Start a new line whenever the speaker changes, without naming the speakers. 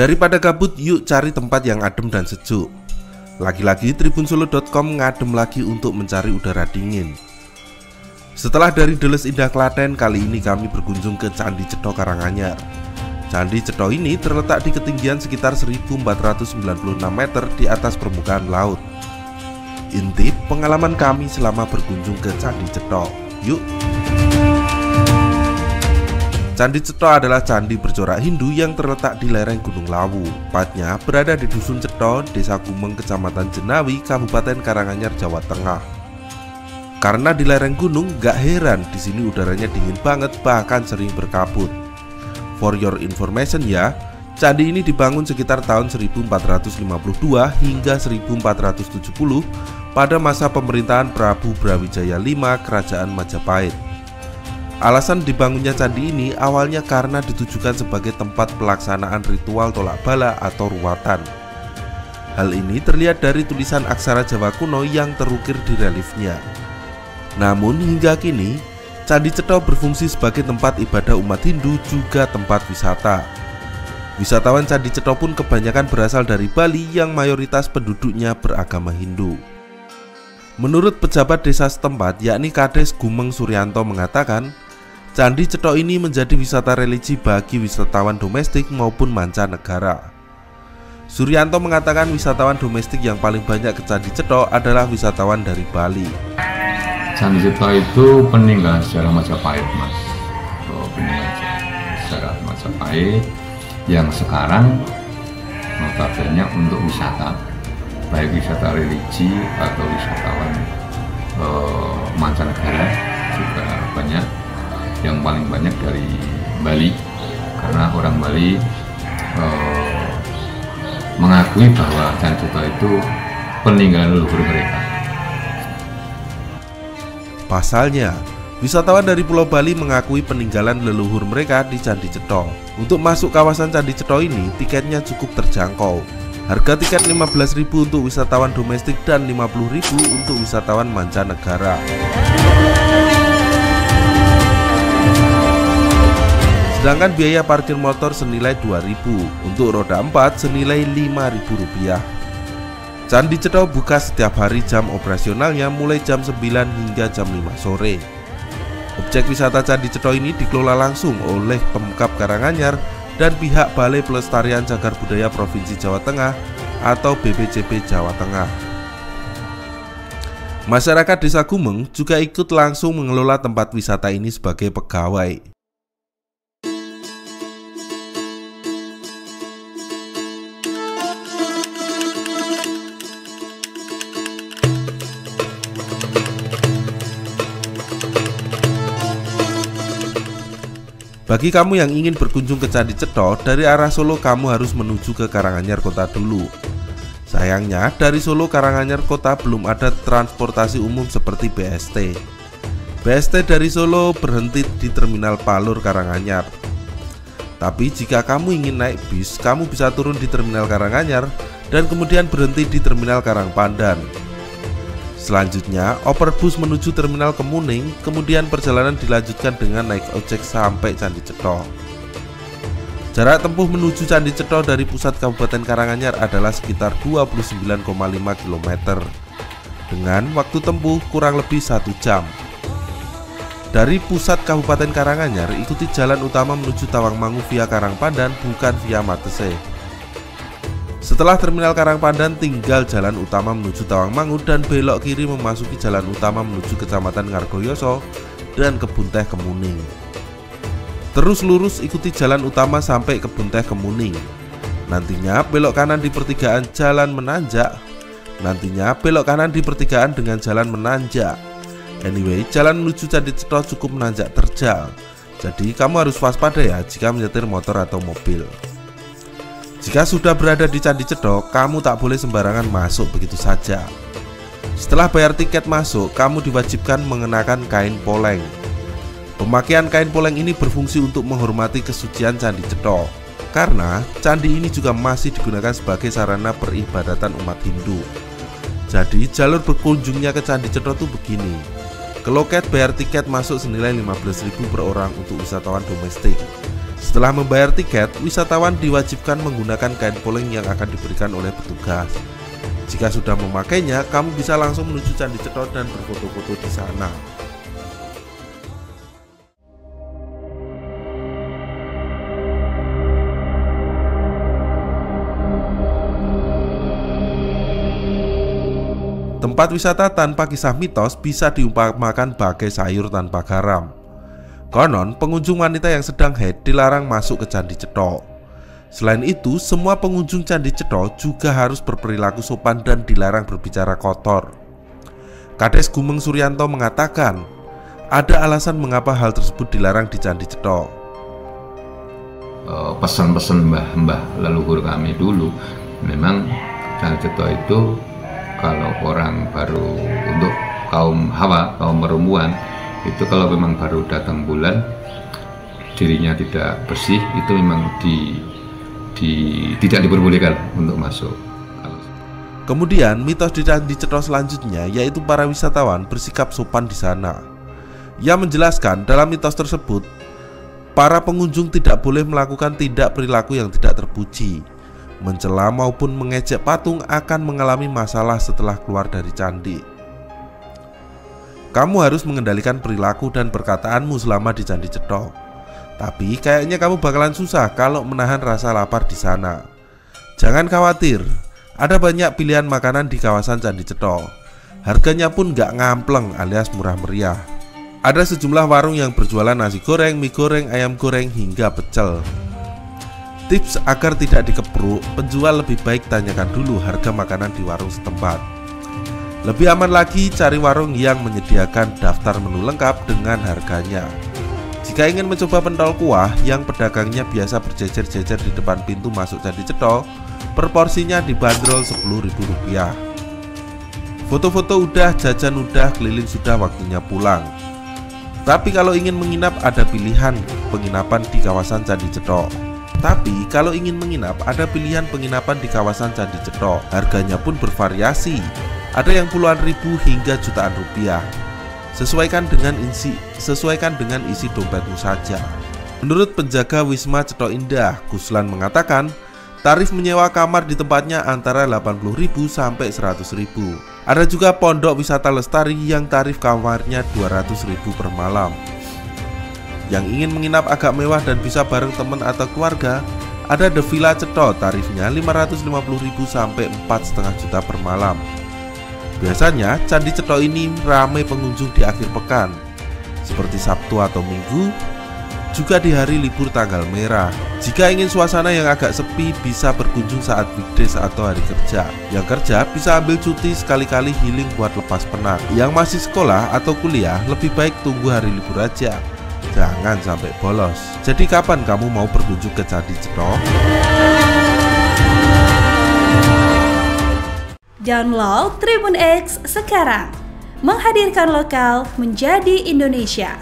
Daripada gabut, yuk cari tempat yang adem dan sejuk. Lagi-lagi tribunsolo.com ngadem lagi untuk mencari udara dingin. Setelah dari Deles Indah Klaten, kali ini kami berkunjung ke Candi Cetho Karanganyar. Candi Cetho ini terletak di ketinggian sekitar 1496 meter di atas permukaan laut. Intip pengalaman kami selama berkunjung ke Candi Cetho. Yuk. Candi Cetho adalah candi bercorak Hindu yang terletak di lereng Gunung Lawu. Tepatnya berada di Dusun Cetho, Desa Gumeng, Kecamatan Jenawi, Kabupaten Karanganyar, Jawa Tengah. Karena di lereng gunung, gak heran di sini udaranya dingin banget, bahkan sering berkabut. For your information ya, candi ini dibangun sekitar tahun 1452 hingga 1470 pada masa pemerintahan Prabu Brawijaya V Kerajaan Majapahit. Alasan dibangunnya candi ini awalnya karena ditujukan sebagai tempat pelaksanaan ritual tolak bala atau ruwatan. Hal ini terlihat dari tulisan aksara Jawa kuno yang terukir di reliefnya. Namun hingga kini, Candi Cetho berfungsi sebagai tempat ibadah umat Hindu juga tempat wisata. Wisatawan Candi Cetho pun kebanyakan berasal dari Bali yang mayoritas penduduknya beragama Hindu. Menurut pejabat desa setempat yakni Kades Gumeng Suryanto mengatakan, Candi Cetho ini menjadi wisata religi bagi wisatawan domestik maupun mancanegara. Suryanto mengatakan wisatawan domestik yang paling banyak ke Candi Cetho adalah wisatawan dari Bali.
Candi Cetho itu peninggalan sejarah Majapahit, Mas. Peninggalan sejarah Majapahit yang sekarang notabene untuk wisata, baik wisata religi atau wisatawan mancanegara juga banyak. Yang paling banyak dari Bali, karena orang Bali mengakui bahwa Candi Cetho itu peninggalan leluhur mereka.
Pasalnya, wisatawan dari Pulau Bali mengakui peninggalan leluhur mereka di Candi Cetho. Untuk masuk kawasan Candi Cetho ini, tiketnya cukup terjangkau. Harga tiket 15.000 untuk wisatawan domestik dan 50.000 untuk wisatawan mancanegara. Sedangkan biaya parkir motor senilai 2.000, untuk roda 4 senilai Rp5.000. Candi Cetho buka setiap hari, jam operasionalnya mulai jam 9 hingga jam 5 sore. Objek wisata Candi Cetho ini dikelola langsung oleh Pemkab Karanganyar dan pihak Balai Pelestarian Cagar Budaya Provinsi Jawa Tengah atau BPCB Jawa Tengah. Masyarakat Desa Gumeng juga ikut langsung mengelola tempat wisata ini sebagai pegawai. Bagi kamu yang ingin berkunjung ke Candi Cetho, dari arah Solo kamu harus menuju ke Karanganyar Kota dulu. Sayangnya dari Solo Karanganyar Kota belum ada transportasi umum seperti BST. BST dari Solo berhenti di Terminal Palur Karanganyar. Tapi jika kamu ingin naik bis, kamu bisa turun di Terminal Karanganyar dan kemudian berhenti di Terminal Karangpandan. Selanjutnya, oper bus menuju Terminal Kemuning, kemudian perjalanan dilanjutkan dengan naik ojek sampai Candi Cetho. Jarak tempuh menuju Candi Cetho dari pusat Kabupaten Karanganyar adalah sekitar 29,5 km dengan waktu tempuh kurang lebih 1 jam. Dari pusat Kabupaten Karanganyar, ikuti jalan utama menuju Tawangmangu via Karangpandan, bukan via Matese. Setelah Terminal Karangpandan, tinggal jalan utama menuju Tawangmangu dan belok kiri memasuki jalan utama menuju Kecamatan Ngargoyoso dan Kebun Teh Kemuning. Terus lurus ikuti jalan utama sampai Kebun Teh Kemuning. Nantinya belok kanan di pertigaan jalan menanjak. Dengan jalan menanjak. Anyway, jalan menuju Candi Cetho cukup menanjak terjal. Jadi kamu harus waspada ya jika menyetir motor atau mobil. Jika sudah berada di Candi Cetho, kamu tak boleh sembarangan masuk begitu saja. Setelah bayar tiket masuk, kamu diwajibkan mengenakan kain poleng. Pemakaian kain poleng ini berfungsi untuk menghormati kesucian Candi Cetho, karena candi ini juga masih digunakan sebagai sarana peribadatan umat Hindu. Jadi jalur berkunjungnya ke Candi Cetho tuh begini. Ke loket bayar tiket masuk senilai 15.000 per orang untuk wisatawan domestik. Setelah membayar tiket, wisatawan diwajibkan menggunakan kain poleng yang akan diberikan oleh petugas. Jika sudah memakainya, kamu bisa langsung menuju Candi Cetha dan berfoto-foto di sana. Tempat wisata tanpa kisah mitos bisa diumpamakan bagai sayur tanpa garam. Konon, pengunjung wanita yang sedang haid dilarang masuk ke Candi Cetha. Selain itu, semua pengunjung Candi Cetha juga harus berperilaku sopan dan dilarang berbicara kotor. Kades Gumeng Suryanto mengatakan, ada alasan mengapa hal tersebut dilarang di Candi Cetha.
Pesan-pesan mbah-mbah leluhur kami dulu, memang Candi Cetha itu kalau orang baru, untuk kaum hawa, kaum perempuan, itu kalau memang baru datang bulan, dirinya tidak bersih, itu memang tidak diperbolehkan untuk masuk.
Kemudian mitos di Candi Cetha selanjutnya yaitu para wisatawan bersikap sopan di sana. Ia menjelaskan dalam mitos tersebut, para pengunjung tidak boleh melakukan tindak perilaku yang tidak terpuji. Mencela maupun mengejek patung akan mengalami masalah setelah keluar dari candi. Kamu harus mengendalikan perilaku dan perkataanmu selama di Candi Cetha. Tapi kayaknya kamu bakalan susah kalau menahan rasa lapar di sana. Jangan khawatir, ada banyak pilihan makanan di kawasan Candi Cetha. Harganya pun gak ngampleng alias murah meriah. Ada sejumlah warung yang berjualan nasi goreng, mie goreng, ayam goreng, hingga pecel. Tips agar tidak dikepruk, penjual lebih baik tanyakan dulu harga makanan di warung setempat. Lebih aman lagi cari warung yang menyediakan daftar menu lengkap dengan harganya. Jika ingin mencoba pentol kuah yang pedagangnya biasa berjejer-jejer di depan pintu masuk Candi Cetha, per porsinya dibanderol Rp10.000. Foto-foto udah, jajan udah, keliling sudah, waktunya pulang. Tapi kalau ingin menginap ada pilihan penginapan di kawasan Candi Cetha. Harganya pun bervariasi. Ada yang puluhan ribu hingga jutaan rupiah. Sesuaikan dengan isi dompetmu saja. Menurut penjaga Wisma Cetha Indah, Guslan mengatakan, tarif menyewa kamar di tempatnya antara Rp80.000 sampai Rp100.000. Ada juga pondok wisata lestari yang tarif kamarnya Rp200.000 per malam. Yang ingin menginap agak mewah dan bisa bareng teman atau keluarga, ada The Villa Cetha, tarifnya Rp550.000 sampai Rp4,5 juta per malam. Biasanya Candi Cetha ini ramai pengunjung di akhir pekan, seperti Sabtu atau Minggu, juga di hari libur tanggal merah. Jika ingin suasana yang agak sepi, bisa berkunjung saat weekdays atau hari kerja. Yang kerja bisa ambil cuti sekali-kali healing buat lepas penat. Yang masih sekolah atau kuliah, lebih baik tunggu hari libur aja. Jangan sampai bolos. Jadi kapan kamu mau berkunjung ke Candi Cetha?
Download Tribun X sekarang. Menghadirkan lokal menjadi Indonesia.